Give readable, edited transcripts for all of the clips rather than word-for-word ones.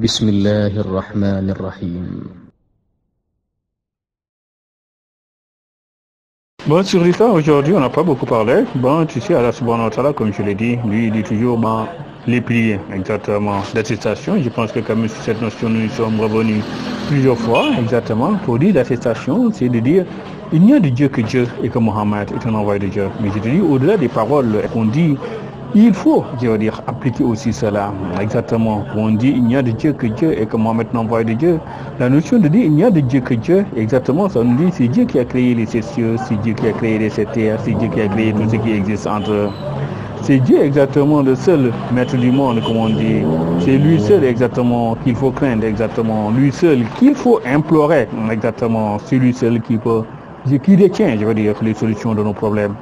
بسم الله الرحمن الرحيم. Bon, sur l'histoire, aujourd'hui, on n'a pas beaucoup parlé. Bon, tu sais, Allah subhanahu wa ta'ala, comme je l'ai dit, lui, il dit toujours, ben, les pliés, exactement, d'attestation. Je pense que comme sur cette notion, nous y sommes revenus plusieurs fois, exactement, pour dire l'attestation, c'est de dire, il n'y a de Dieu que Dieu et que Mohammed est un envoyé de Dieu. Mais je te dis, au-delà des paroles qu'on dit, il faut, je veux dire, appliquer aussi cela. Exactement. On dit il n'y a de Dieu que Dieu et que Mohammed est envoyé de Dieu. La notion de dire il n'y a de Dieu que Dieu, exactement, ça nous dit c'est Dieu qui a créé les cieux, c'est Dieu qui a créé les terres, c'est Dieu qui a créé tout ce qui existe entre eux. C'est Dieu exactement le seul maître du monde, comme on dit. C'est lui seul exactement qu'il faut craindre, exactement. Lui seul qu'il faut implorer, exactement. C'est lui seul qui détient, je veux dire, les solutions de nos problèmes.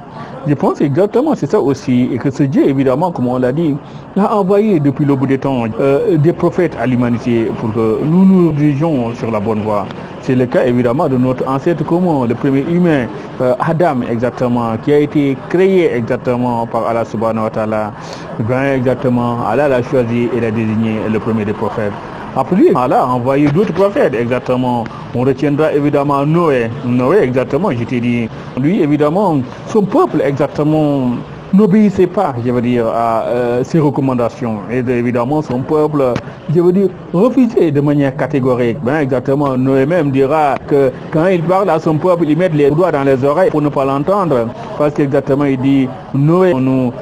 Je pense exactement, c'est ça aussi, et que ce Dieu, évidemment, comme on l'a dit, a envoyé depuis le bout des temps des prophètes à l'humanité pour que nous nous dirigeons sur la bonne voie. C'est le cas, évidemment, de notre ancêtre commun, le premier humain, Adam, exactement, qui a été créé exactement par Allah subhanahu wa ta'ala. Ben, exactement, Allah l'a choisi et l'a désigné le premier des prophètes. Après lui, Allah a envoyé d'autres prophètes, exactement. On retiendra évidemment Noé. Noé, exactement, je t'ai dit. Lui, évidemment, son peuple, exactement, n'obéissait pas, je veux dire, à ses recommandations. Et évidemment, son peuple, je veux dire, refusait de manière catégorique. Ben, exactement, Noé même dira que quand il parle à son peuple, il met les doigts dans les oreilles pour ne pas l'entendre. Parce qu'exactement, il dit, Noé, on nous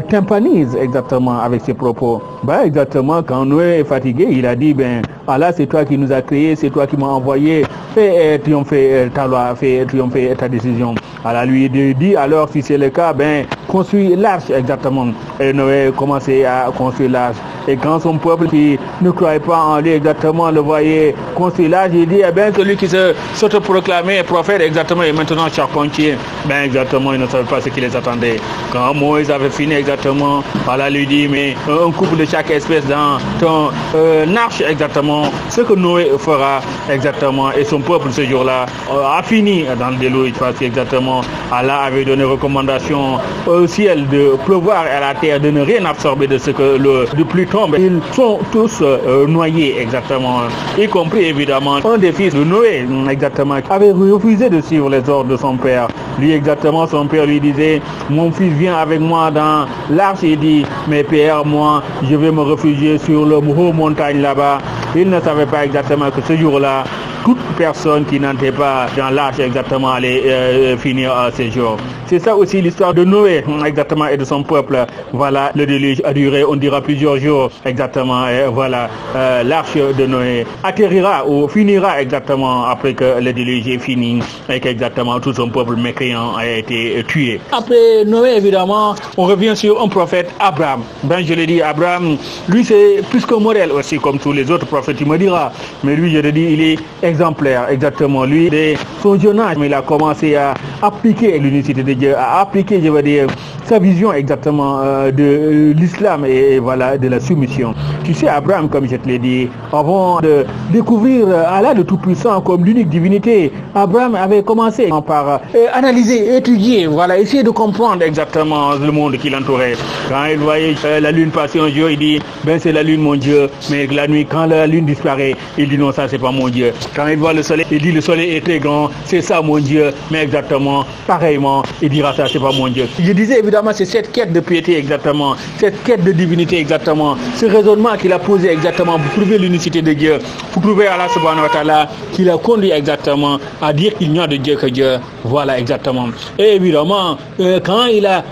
tympanise exactement avec ses propos. Ben, exactement, quand Noé est fatigué, il a dit, ben, Allah, c'est toi qui nous as créés, c'est toi qui m'as envoyé, fais triompher ta loi, fais triompher ta décision. Allah lui dit, alors si c'est le cas, ben, construis l'arche exactement. Et Noé commençait à construire l'arche. Et quand son peuple qui ne croyait pas en lui exactement le voyait construire l'arche, il dit, eh ben, celui qui s'autoproclamait prophète exactement et maintenant charpentier, ben, exactement, il ne savait pas ce qui les attendait. Quand Moïse avait fini exactement, Allah lui dit, mais un couple de chaque espèce dans ton arche exactement, ce que Noé fera exactement. Et son peuple ce jour-là a fini dans le déluge parce qu'exactement Allah avait donné recommandation au ciel de pleuvoir et à la terre de ne rien absorber de ce que le pluie tombe. Ils sont tous noyés exactement, y compris évidemment un des fils de Noé exactement avait refusé de suivre les ordres de son père. Lui exactement, son père lui disait, mon fils vient avec moi dans l'arche. Il dit, mais père, moi je vais me réfugier sur le haut montagne là-bas. Il ne savait pas exactement que ce jour-là, toute personne qui n'entrait pas dans l'arche exactement allait finir ses jours. C'est ça aussi l'histoire de Noé exactement et de son peuple. Voilà, le déluge a duré, on dira plusieurs jours exactement. Et voilà, l'arche de Noé atterrira ou finira exactement après que le déluge est fini et qu'exactement tout son peuple mécréant a été tué. Après Noé, évidemment, on revient sur un prophète, Abraham. Ben, je l'ai dit, Abraham, lui c'est plus qu'un modèle aussi comme tous les autres prophètes, il me dira. Mais lui, je le dis, il est exemplaire, exactement. Lui, dès son jeune âge, il a commencé à appliquer l'unicité de Dieu, à appliquer, je veux dire, sa vision exactement de l'islam et voilà, de la soumission. Tu sais, Abraham, comme je te l'ai dit, avant de découvrir Allah le Tout-Puissant comme l'unique divinité, Abraham avait commencé par analyser, étudier, voilà, essayer de comprendre exactement le monde qui l'entourait. Quand il voyait la lune passer un jour, il dit, ben c'est la lune mon Dieu, mais la nuit, quand la lune disparaît, il dit non, ça c'est pas mon Dieu. Quand il voit le soleil, il dit le soleil est très grand, c'est ça mon Dieu, mais exactement, pareillement, il dira ça c'est pas mon Dieu. Je disais évidemment, c'est cette quête de piété exactement, cette quête de divinité exactement, ce raisonnement qu'il a posé exactement pour trouver l'unicité de Dieu, pour trouver Allah subhanahu wa ta'ala, qui l'a conduit exactement à dire qu'il n'y a de Dieu que Dieu. Voilà exactement. Et évidemment, quand il a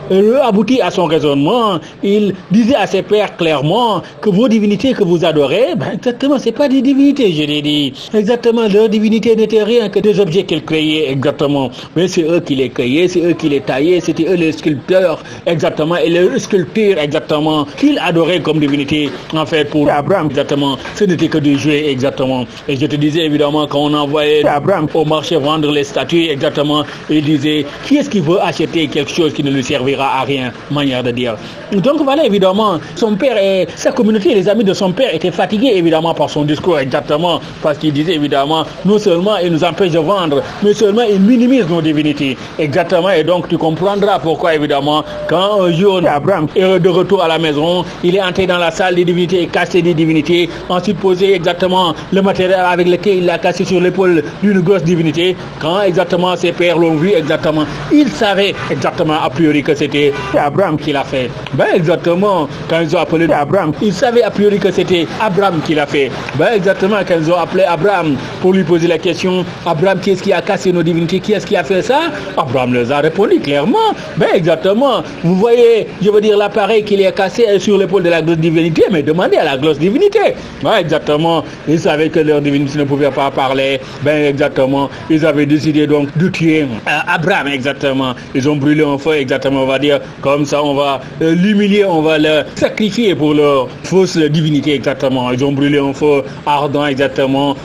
abouti à son raisonnement, il disait à ses pères clairement que vos divinités que vous adorez, ben exactement, c'est pas des divinités, je l'ai dit. Exactement, leur divinité n'était rien que des objets qu'ils créaient, exactement. Mais c'est eux qui les créaient, c'est eux qui les taillaient, c'était eux les sculpteurs, exactement, et les sculptures, exactement, qu'ils adoraient comme divinité. En fait, pour Abraham, exactement, ce n'était que des jouets, exactement. Et je te disais, évidemment, quand on envoyait Abraham au marché vendre les statues, exactement, il disait, qui est-ce qui veut acheter quelque chose qui ne lui servira à rien, manière de dire. Donc voilà, évidemment, son père et sa communauté, les amis de son père étaient fatigués, évidemment, par son discours, exactement, parce qu'il disait, évidemment, non seulement il nous empêche de vendre, mais seulement il minimise nos divinités, exactement, et donc tu comprendras pourquoi, évidemment, quand un jour Abraham est de retour à la maison, il est entré dans la salle des divinités divinités, casser des divinités, ensuite poser exactement le matériel avec lequel il l'a cassé sur l'épaule d'une grosse divinité. Quand exactement ses pères l'ont vu, exactement, ils savaient exactement a priori que c'était Abraham qui l'a fait. Ben exactement, quand ils ont appelé Abraham, ils savaient a priori que c'était Abraham qui l'a fait. Ben exactement, quand ils ont appelé Abraham pour lui poser la question, Abraham, qui est-ce qui a cassé nos divinités, qui est-ce qui a fait ça? Abraham leur a répondu clairement. Ben exactement, vous voyez, je veux dire, l'appareil qu'il a cassé est sur l'épaule de la grosse divinité, mais demandez à la grosse divinité. Ben exactement, ils savaient que leur divinité ne pouvait pas parler. Ben exactement, ils avaient décidé donc de tuer Abraham, exactement. Ils ont brûlé en feu, exactement, on va dire, comme ça on va l'humilier, on va le sacrifier pour leur fausse divinité, exactement. Ils ont brûlé en feu ardent, exactement.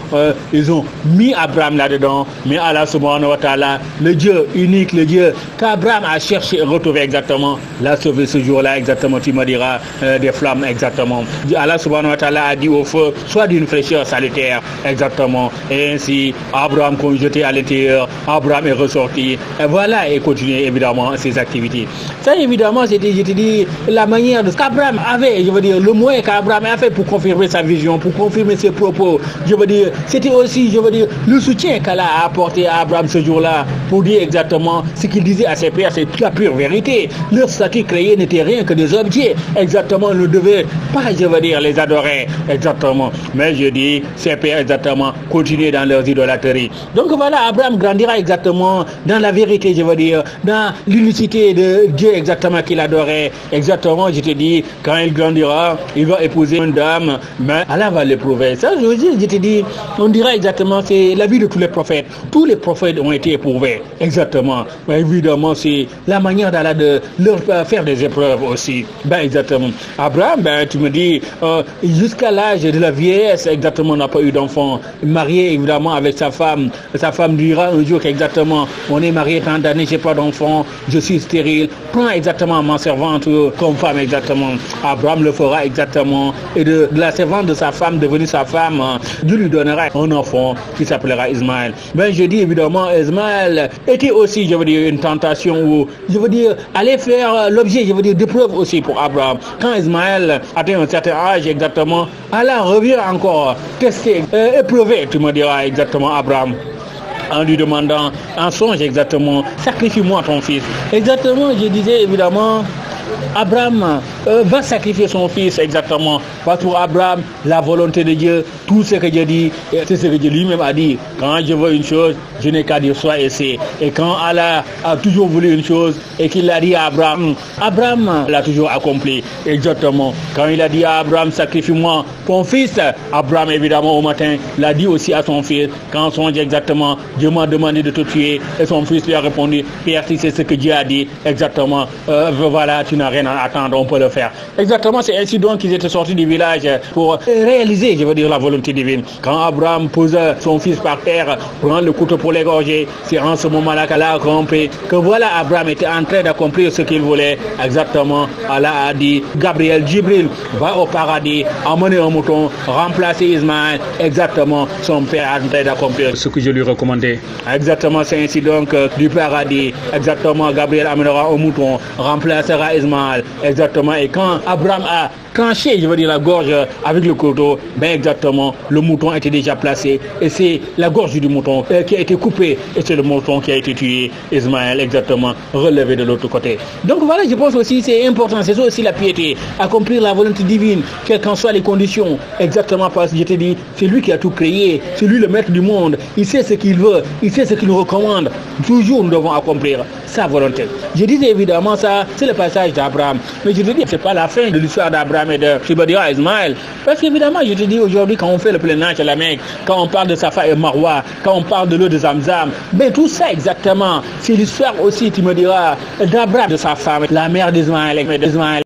Ils ont mis Abraham là-dedans, mais Allah subhanahu wa ta'ala, le Dieu unique, le Dieu qu'Abraham a cherché et retrouvé, exactement, l'a sauvé ce jour-là, exactement, tu me diras, des flammes, exactement. Allah subhanahu wa ta'ala a dit au feu, soit d'une fraîcheur salutaire, exactement, et ainsi Abraham qu'on jeté à l'intérieur, Abraham est ressorti, et voilà, et continue évidemment ses activités. Ça évidemment, c'était, je te dis, la manière de ce qu'Abraham avait, je veux dire, le moyen qu'Abraham a fait pour confirmer sa vision, pour confirmer ses propos, je veux dire, c'était aussi, je veux dire, le soutien qu'Allah a apporté à Abraham ce jour-là, pour dire exactement ce qu'il disait à ses pères, c'est la pure vérité. Leur statut créé n'était rien que des objets, exactement, on ne devait pas, je veux dire, les adorer, exactement, mais je dis, ses pères, exactement, continuer dans leurs idolâtries. Donc voilà, Abraham grandira exactement dans la vérité, je veux dire, dans l'unicité de Dieu, exactement, qu'il adorait, exactement, je te dis, quand il grandira, il va épouser une dame, mais Allah va l'éprouver. Ça, je te dis, on dira exactement, c'est la vie de tous les prophètes. Tous les prophètes ont été éprouvés, exactement. Mais évidemment, c'est la manière d'Allah de leur faire des épreuves aussi. Ben, exactement. Abraham, ben, tu me dis, jusqu'à l'âge de la vieillesse, exactement, n'a pas eu d'enfant. Marié, évidemment, avec sa femme dira un jour qu'exactement, on est marié tant d'années, j'ai pas d'enfant, je suis stérile. Prends exactement ma servante comme femme, exactement. Abraham le fera exactement. Et de la servante de sa femme, devenue sa femme, Dieu lui donnera un enfant qui s'appellera Ismaël. Ben, je dis évidemment, Ismaël était aussi, je veux dire, une tentation où, je veux dire, aller faire l'objet, je veux dire, d'épreuve aussi pour Abraham. Quand Ismaël atteint un certain âge, exactement, Allah revient encore tester, éprouver, tu me diras exactement, Abraham, en lui demandant en songe exactement, sacrifie-moi ton fils. Exactement, je disais évidemment, Abraham va sacrifier son fils, exactement. Parce que pour Abraham, la volonté de Dieu, tout ce que Dieu dit, c'est ce que Dieu lui-même a dit. Quand je veux une chose, je n'ai qu'à dire soit et c'est. Et quand Allah a toujours voulu une chose et qu'il l'a dit à Abraham, Abraham l'a toujours accompli. Exactement. Quand il a dit à Abraham, sacrifie-moi ton fils, Abraham évidemment au matin l'a dit aussi à son fils. Quand on songe exactement, Dieu m'a demandé de te tuer. Et son fils lui a répondu, Père, si c'est ce que Dieu a dit, exactement, voilà, tu n'as rien à attendre, on peut le faire. Exactement, c'est ainsi donc qu'ils étaient sortis du village pour réaliser, je veux dire, la volonté divine. Quand Abraham pose son fils par terre, prend le couteau pour l'égorger, c'est en ce moment-là qu'Allah a compris que voilà, Abraham était en train d'accomplir ce qu'il voulait. Exactement, Allah a dit, Gabriel, Jibril, va au paradis, emmener un mouton, remplacer Ismaël. Exactement, son père est en train d'accomplir ce que je lui recommandais. Exactement, c'est ainsi donc du paradis. Exactement, Gabriel amènera un mouton, remplacera Ismaël. Exactement, et quand Abraham a tranché, je veux dire, la gorge avec le couteau, ben exactement, le mouton était déjà placé et c'est la gorge du mouton qui a été coupée et c'est le mouton qui a été tué, Ismaël, exactement, relevé de l'autre côté. Donc voilà, je pense aussi c'est important, c'est ça aussi la piété, accomplir la volonté divine, quelles qu'en soient les conditions, exactement, parce que je te dis, c'est lui qui a tout créé, c'est lui le maître du monde, il sait ce qu'il veut, il sait ce qu'il nous recommande, toujours nous devons accomplir sa volonté. Je disais évidemment ça, c'est le passage d'Abraham, mais je te dis, c'est pas la fin de l'histoire d'Abraham et de Ismaël. Parce qu'évidemment, je te dis aujourd'hui, quand on fait le pèlerinage à la Mecque, quand on parle de Safa et Marwa, quand on parle de l'eau de Zamzam, ben tout ça exactement, c'est l'histoire aussi, tu me diras, d'Abraham, de sa femme, la mère d'Ismaël,